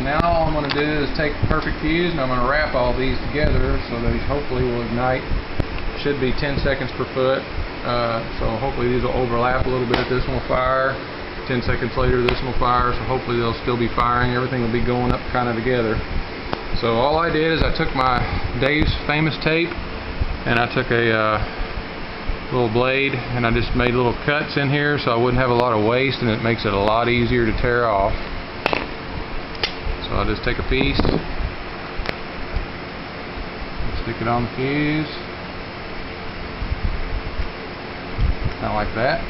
now all I'm going to do is take the perfect fuse and I'm going to wrap all these together so they hopefully will ignite. Should be 10 seconds per foot. So hopefully these will overlap a little bit. This one will fire. 10 seconds later this one will fire. So hopefully they'll still be firing. Everything will be going up kind of together. So all I did is I took my Dave's Famous tape and I took a little blade and I just made little cuts in here so I wouldn't have a lot of waste, and it makes it a lot easier to tear off. So I'll just take a piece, stick it on the fuse, kind of like that.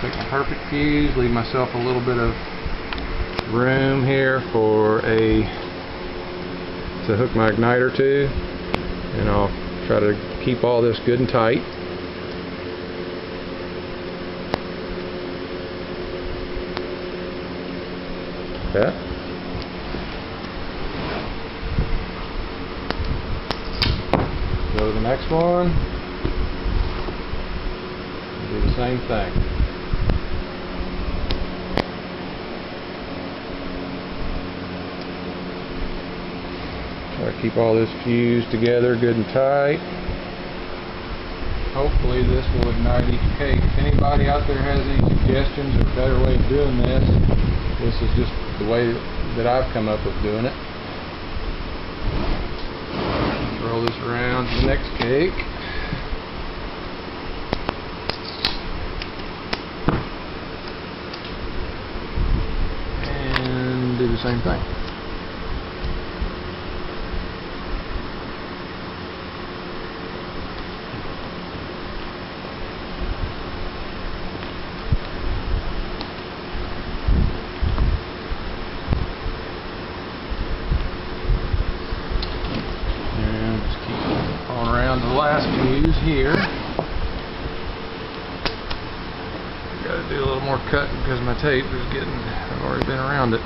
Take my perfect fuse, leave myself a little bit of room here for to hook my igniter to, and I'll try to keep all this good and tight. Like that. Go to the next one. Do the same thing. Try to keep all this fused together good and tight. Hopefully this will ignite each cake. If anybody out there has any suggestions or a better way of doing this, this is just the way that I've come up with doing it. Roll this around to the next cake. And do the same thing. Around the last fuse here. Got to do a little more cutting because my tape is I've already been around it.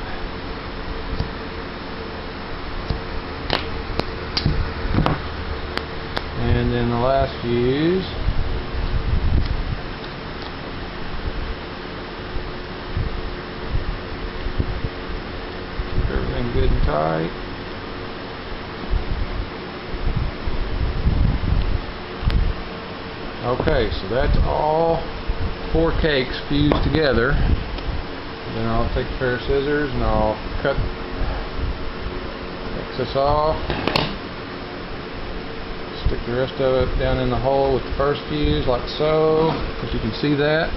And then the last fuse. Keep everything good and tight. Okay, so that's all 4 cakes fused together. Then I'll take a pair of scissors and I'll cut excess off. Stick the rest of it down in the hole with the first fuse, like so, as you can see that.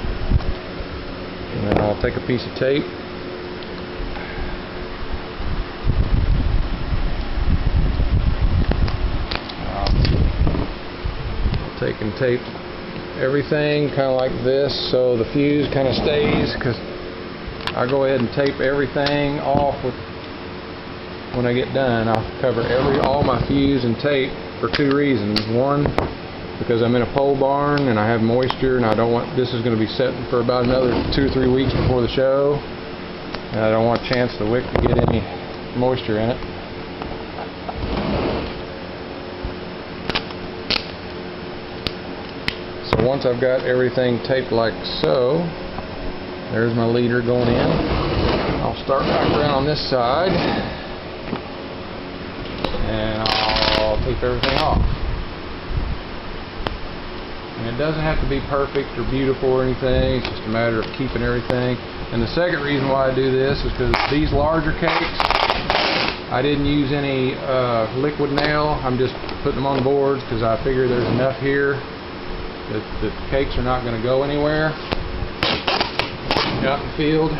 And then I'll take a piece of tape. Take and tape everything kind of like this so the fuse kind of stays, because I go ahead and tape everything off when I get done. I'll cover all my fuse and tape for 2 reasons. One, because I'm in a pole barn and I have moisture, and I don't want this is going to be setting for about another 2 or 3 weeks before the show, and I don't want a chance the wick to get any moisture in it. Once I've got everything taped like so, there's my leader going in. I'll start back around on this side and I'll tape everything off. And it doesn't have to be perfect or beautiful or anything, it's just a matter of keeping everything. And the second reason why I do this is because these larger cakes, I didn't use any liquid nail. I'm just putting them on boards because I figure there's enough here that the cakes are not going to go anywhere out in the field.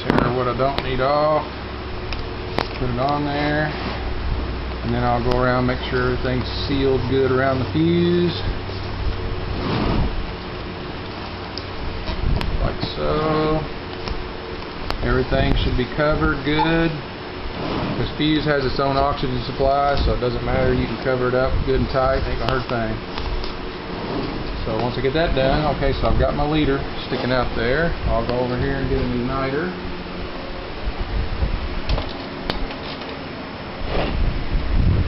Tear what I don't need off, put it on there. And then I'll go around, make sure everything's sealed good around the fuse. Like so. Everything should be covered good. This fuse has its own oxygen supply, so it doesn't matter. You can cover it up good and tight. Ain't gonna hurt a thing. So So once I get that done, okay, so I've got my leader sticking out there. I'll go over here and get an igniter.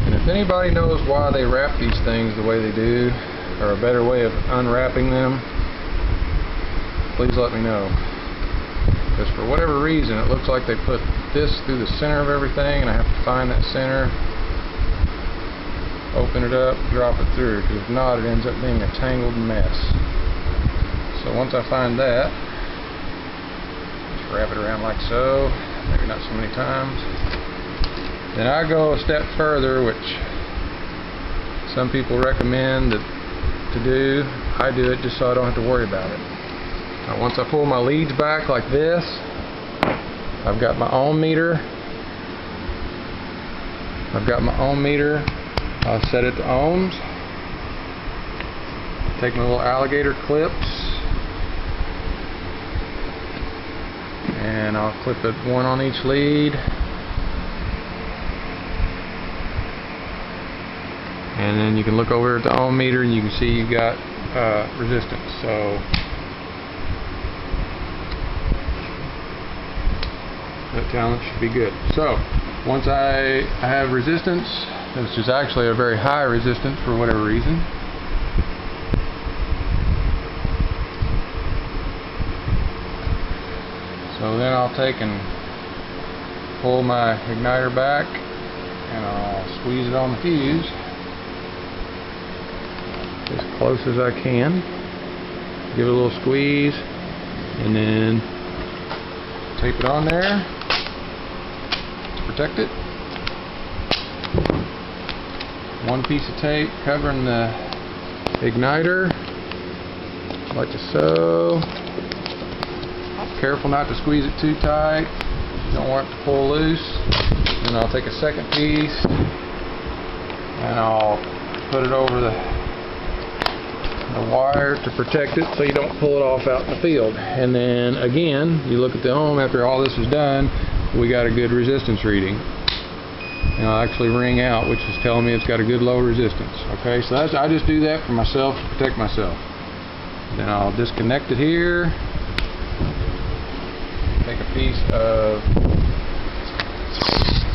And if anybody knows why they wrap these things the way they do, or a better way of unwrapping them, please let me know. Because for whatever reason, it looks like they put this through the center of everything, and I have to find that center, open it up, drop it through, because if not, it ends up being a tangled mess. So once I find that, just wrap it around like so, maybe not so many times. Then I go a step further, which some people recommend to do. I do it just so I don't have to worry about it. Now once I pull my leads back like this, I've got my ohm meter. I'll set it to ohms. Take my little alligator clips and I'll clip it one on each lead. And then you can look over at the ohm meter and you can see you've got resistance. So that challenge should be good. So once I have resistance, which is actually a very high resistance for whatever reason, so then I'll take and pull my igniter back and I'll squeeze it on the fuse as close as I can. Give it a little squeeze and then tape it on there to protect it. One piece of tape covering the igniter like so. Careful not to squeeze it too tight. You don't want it to pull loose. Then I'll take a second piece and I'll put it over the wire to protect it so you don't pull it off out in the field. And then again, you look at the ohm after all this is done, we got a good resistance reading. And I'll actually ring out, which is telling me it's got a good low resistance. Okay, so I just do that for myself to protect myself. Then I'll disconnect it here. Take a piece of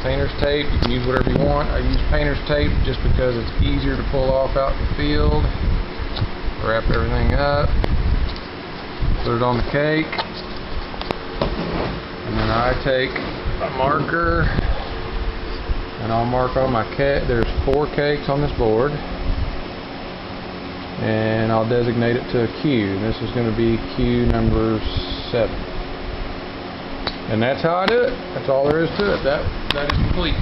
painter's tape. You can use whatever you want. I use painter's tape just because it's easier to pull off out in the field. Wrap everything up. Put it on the cake. And then I take a marker and I'll mark on my cake. There's 4 cakes on this board. And I'll designate it to a Q. This is going to be Q number 7. And that's how I do it. That's all there is to it. That is complete.